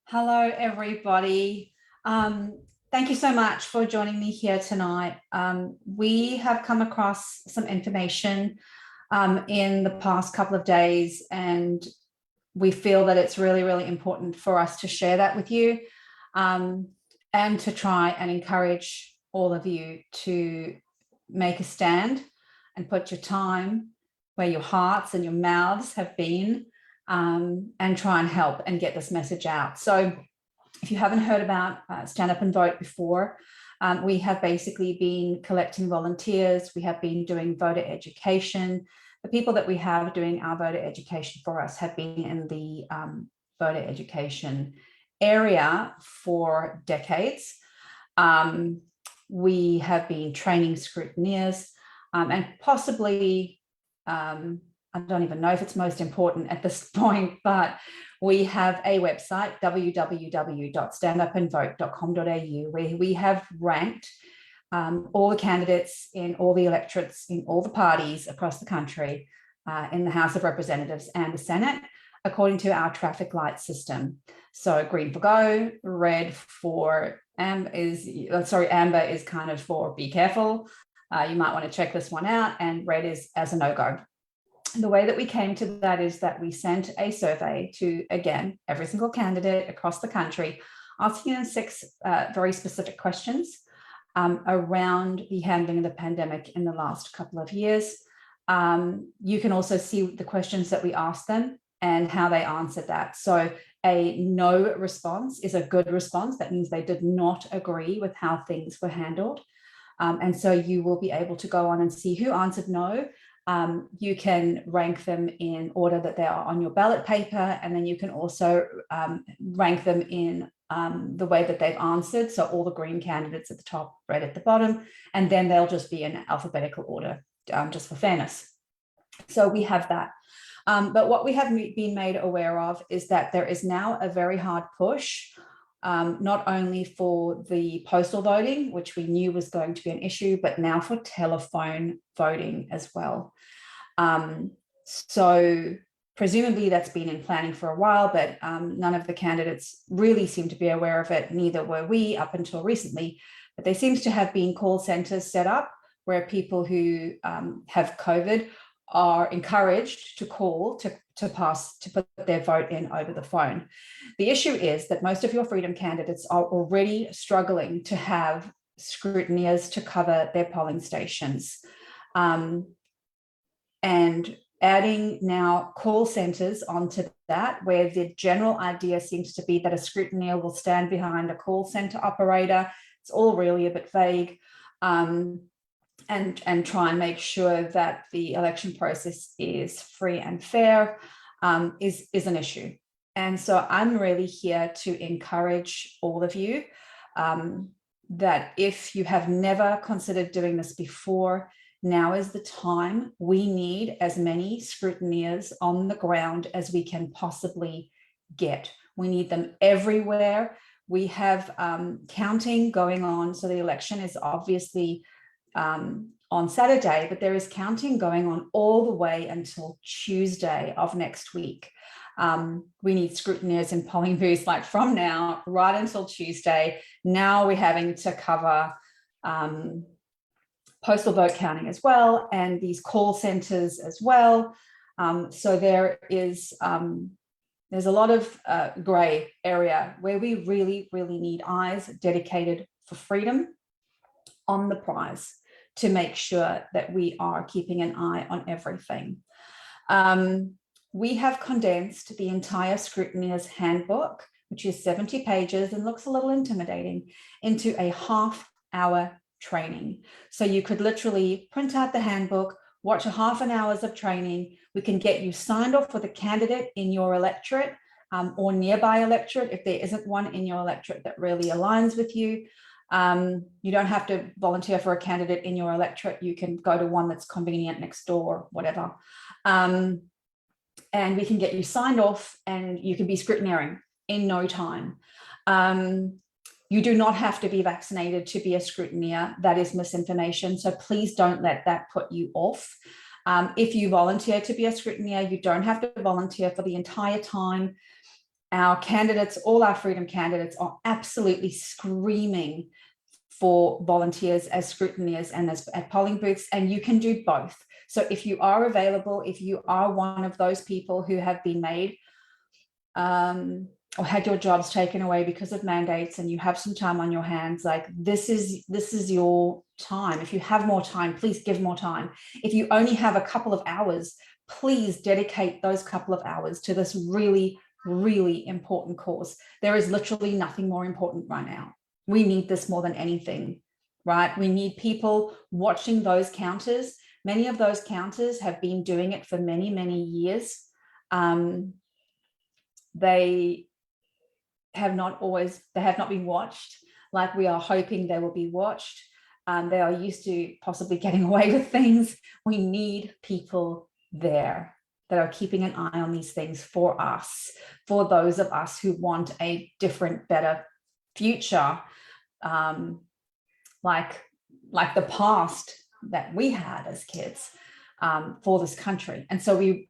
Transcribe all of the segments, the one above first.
Hello, everybody. Thank you so much for joining me here tonight. We have come across some information in the past couple of days, and we feel that it's really, really important for us to share that with you and to try and encourage all of you to make a stand and put your time where your hearts and your mouths have been, and try and help and get this message out. So if you haven't heard about Stand Up and Vote before, we have basically been collecting volunteers. We have been doing voter education. The people that we have doing our voter education for us have been in the voter education area for decades. We have been training scrutineers and possibly, I don't even know if it's most important at this point, but we have a website, www.standupandvote.com.au, where we have ranked all the candidates in all the electorates in all the parties across the country in the House of Representatives and the Senate, according to our traffic light system. So green for go, red for amber is kind of for be careful. You might want to check this one out, and red is as a no-go. The way that we came to that is that we sent a survey to, again, every single candidate across the country, asking them 6 very specific questions around the handling of the pandemic in the last couple of years. You can also see the questions that we asked them and how they answered that. So a no response is a good response. That means they did not agree with how things were handled. And so you will be able to go on and see who answered no. You can rank them in order that they are on your ballot paper, and then you can also rank them in the way that they've answered. So all the green candidates at the top, red at the bottom, and then they'll just be in alphabetical order, just for fairness. So we have that. But what we have been made aware of is that there is now a very hard push, not only for the postal voting, which we knew was going to be an issue, but now for telephone voting as well. So presumably that's been in planning for a while, but none of the candidates really seem to be aware of it. Neither were we up until recently, but there seems to have been call centers set up where people who have COVID are encouraged to call to put their vote in over the phone. The issue is that most of your Freedom candidates are already struggling to have scrutineers to cover their polling stations. And adding now call centers onto that, where the general idea seems to be that a scrutineer will stand behind a call center operator. It's all really a bit vague. And try and make sure that the election process is free and fair is an issue. And so I'm really here to encourage all of you that if you have never considered doing this before, now is the time. We need as many scrutineers on the ground as we can possibly get. We need them everywhere. We have counting going on. So the election is obviously on Saturday, but there is counting going on all the way until Tuesday of next week. We need scrutineers in polling booths like from now right until Tuesday. Now we're having to cover postal vote counting as well, and these call centers as well. So there is there's a lot of gray area where we really, really need eyes dedicated for freedom on the prize to make sure that we are keeping an eye on everything. We have condensed the entire Scrutineer's handbook, which is 70 pages and looks a little intimidating, into a half-hour training. So you could literally print out the handbook, watch a half an hour of training. We can get you signed off with a candidate in your electorate or nearby electorate if there isn't one in your electorate that really aligns with you. You don't have to volunteer for a candidate in your electorate. You can go to one that's convenient next door, whatever. And we can get you signed off and you can be scrutineering in no time. You do not have to be vaccinated to be a scrutineer. That is misinformation. So please don't let that put you off. If you volunteer to be a scrutineer, you don't have to volunteer for the entire time. our candidates, all our freedom candidates, are absolutely screaming for volunteers as scrutineers and as at polling booths, and you can do both. So if you are available, if you are one of those people who have been made or had your jobs taken away because of mandates, and you have some time on your hands, like this is your time. If you have more time, please give more time. If you only have a couple of hours, please dedicate those couple of hours to this really, really important cause. There is literally nothing more important right now. We need this more than anything, right? We need people watching those counters. Many of those counters have been doing it for many, many years. They have not been watched like we are hoping they will be watched. They are used to possibly getting away with things. We need people there that are keeping an eye on these things for us, for those of us who want a different, better future, like the past that we had as kids, for this country. And so we're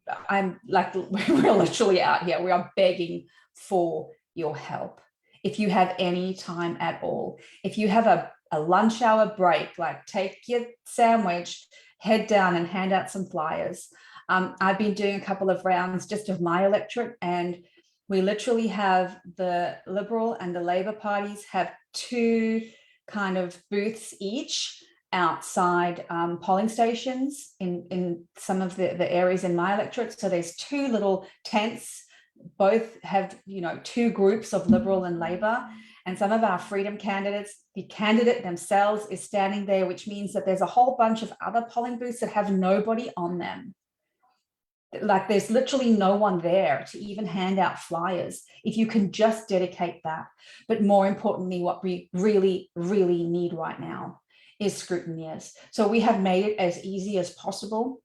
literally out here. We are begging for your help. If you have any time at all, if you have a lunch hour break, like take your sandwich, head down and hand out some flyers. I've been doing a couple of rounds just of my electorate, and we literally have the Liberal and the Labor parties have two kind of booths each outside polling stations in some of the areas in my electorate. So there's two little tents, both have, two groups of Liberal and Labor, and some of our freedom candidates, the candidate themselves is standing there, which means that there's a whole bunch of other polling booths that have nobody on them. Like there's literally no one there to even hand out flyers, if you can just dedicate that. But more importantly, what we really, really need right now is scrutineers. So we have made it as easy as possible.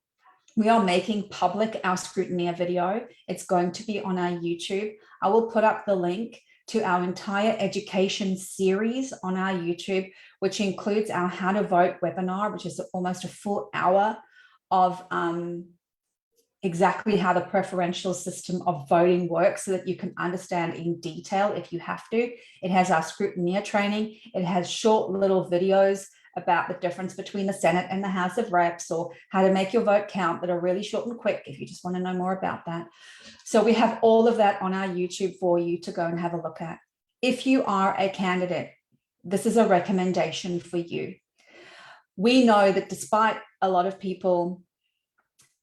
We are making public our scrutineer video. It's going to be on our YouTube. I will put up the link to our entire education series on our YouTube, which includes our How to Vote webinar, which is almost a full hour of exactly how the preferential system of voting works, so that you can understand in detail if you have to. It has our scrutineer training. It has short little videos about the difference between the Senate and the House of Reps, or how to make your vote count, that are really short and quick if you just want to know more about that. So we have all of that on our YouTube for you to go and have a look at. If you are a candidate, this is a recommendation for you. We know that despite a lot of people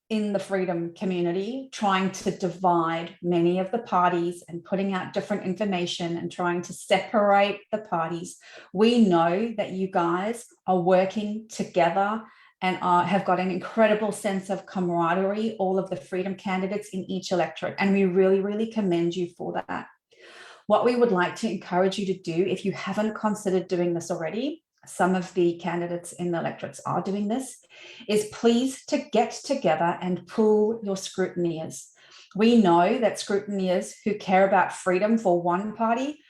in the freedom community trying to divide many of the parties and putting out different information and trying to separate the parties, we know that you guys are working together and have got an incredible sense of camaraderie, all of the freedom candidates in each electorate. And we really, really commend you for that. What we would like to encourage you to do, if you haven't considered doing this already, some of the candidates in the electorates are doing this, is please to get together and pool your scrutineers. We know that scrutineers who care about freedom for one party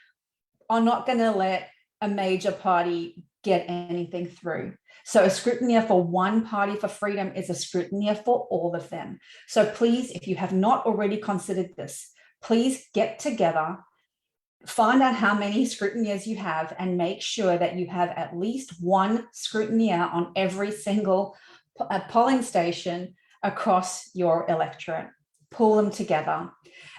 are not going to let a major party get anything through. So a scrutineer for one party for freedom is a scrutineer for all of them. So please, if you have not already considered this, please get together, find out how many scrutineers you have, and make sure that you have at least one scrutineer on every single polling station across your electorate. Pull them together.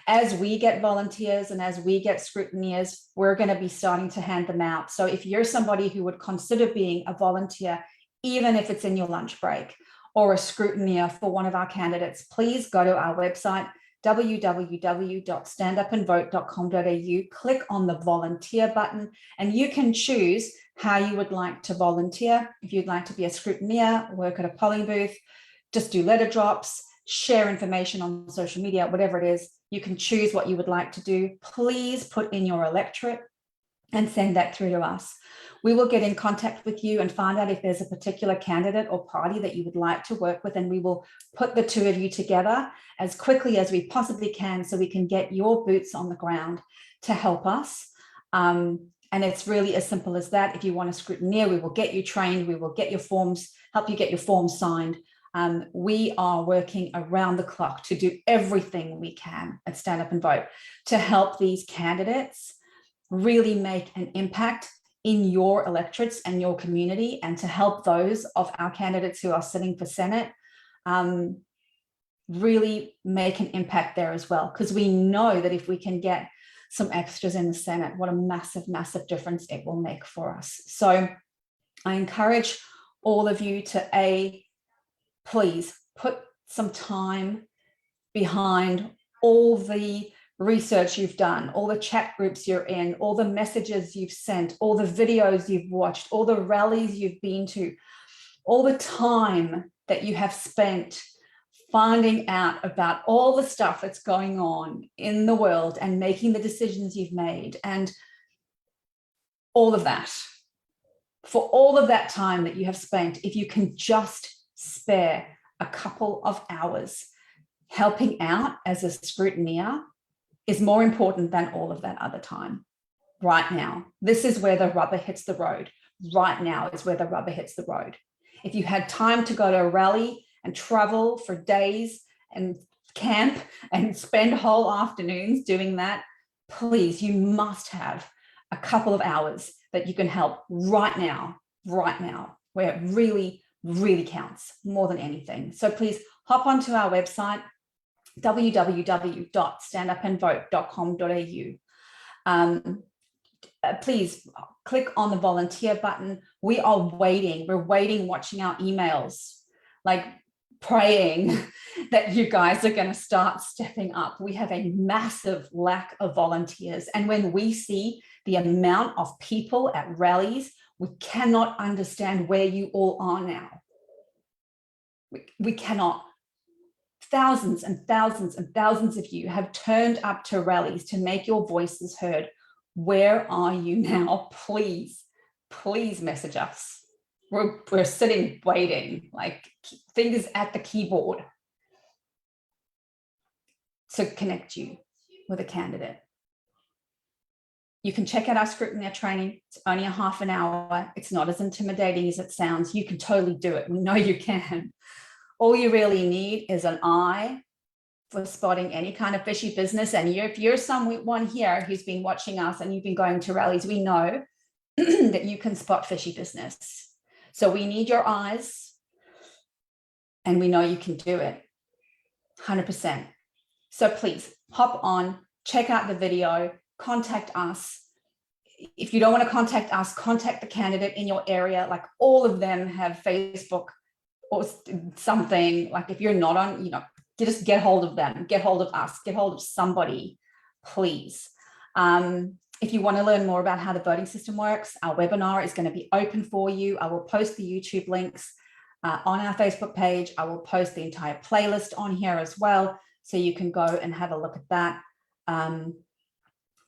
As we get volunteers and as we get scrutineers, we're going to be starting to hand them out. So if you're somebody who would consider being a volunteer, even if it's in your lunch break, or a scrutineer for one of our candidates, please go to our website, www.standupandvote.com.au, click on the volunteer button, and you can choose how you would like to volunteer. If you'd like to be a scrutineer, work at a polling booth, just do letter drops, share information on social media, whatever it is, you can choose what you would like to do. Please put in your electorate and send that through to us. We will get in contact with you and find out if there's a particular candidate or party that you would like to work with, and we will put the two of you together as quickly as we possibly can so we can get your boots on the ground to help us. And it's really as simple as that. If you want a scrutineer, we will get you trained, we will get your forms, help you get your forms signed. We are working around the clock to do everything we can at Stand Up and Vote to help these candidates really make an impact in your electorates and your community, and to help those of our candidates who are sitting for Senate really make an impact there as well. Because we know that if we can get some extras in the Senate, what a massive, massive difference it will make for us. So I encourage all of you to please put some time behind all the research you've done, all the chat groups you're in, all the messages you've sent, all the videos you've watched, all the rallies you've been to, all the time that you have spent finding out about all the stuff that's going on in the world and making the decisions you've made, and all of that. For all of that time that you have spent, if you can just spare a couple of hours, helping out as a scrutineer is more important than all of that other time. Right now, this is where the rubber hits the road. Right now is where the rubber hits the road. If you had time to go to a rally and travel for days and camp and spend whole afternoons doing that, please, you must have a couple of hours that you can help right now, where it really, really counts more than anything. So please hop onto our website, www.standupandvote.com.au. Please click on the volunteer button. We are waiting. We're waiting, watching our emails, like praying that you guys are going to start stepping up. We have a massive lack of volunteers. And when we see the amount of people at rallies, we cannot understand where you all are now. We cannot. Thousands and thousands and thousands of you have turned up to rallies to make your voices heard. Where are you now? Please, please message us. We're sitting waiting, like fingers at the keyboard to connect you with a candidate. You can check out our Scrutineer training. It's only a half an hour. It's not as intimidating as it sounds. You can totally do it. We know you can. All you really need is an eye for spotting any kind of fishy business. And if you're someone here who's been watching us and you've been going to rallies, we know that you can spot fishy business. So we need your eyes, and we know you can do it 100%. So please hop on, check out the video, contact us. If you don't want to contact us, contact the candidate in your area. Like all of them have Facebook or something. Like if you're not on, you just get hold of them, get hold of us, get hold of somebody, please. If you want to learn more about how the voting system works, our webinar is going to be open for you. I will post the YouTube links on our Facebook page. I will post the entire playlist on here as well, so you can go and have a look at that.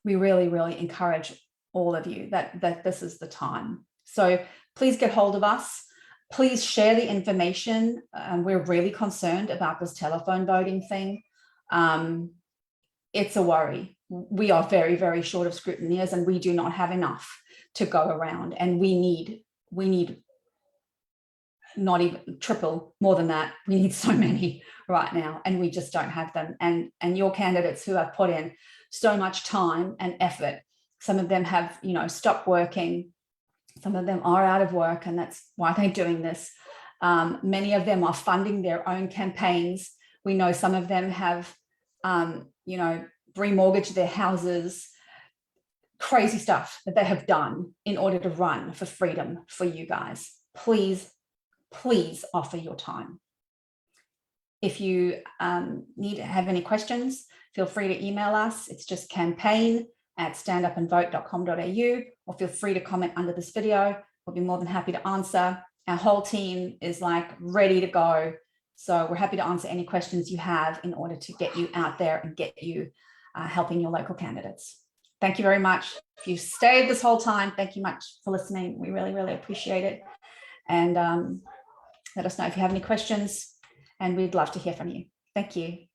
We really, really encourage all of you that this is the time. So please get hold of us. Please share the information. We're really concerned about this telephone voting thing. It's a worry. We are very, very short of scrutineers, and we do not have enough to go around. And we need not even triple, more than that. We need so many right now, and we just don't have them. And your candidates who have put in so much time and effort, some of them have, stopped working. Some of them are out of work, and that's why they're doing this. Many of them are funding their own campaigns. We know some of them have, remortgaged their houses, crazy stuff that they have done in order to run for freedom for you guys. Please, please offer your time. If you have any questions, feel free to email us. It's just campaign@standupandvote.com.au, or feel free to comment under this video. We'll be more than happy to answer. Our whole team is ready to go. So we're happy to answer any questions you have in order to get you out there and get you helping your local candidates. Thank you very much. If you've stayed this whole time, thank you much for listening. We really, really appreciate it. And let us know if you have any questions, and we'd love to hear from you. Thank you.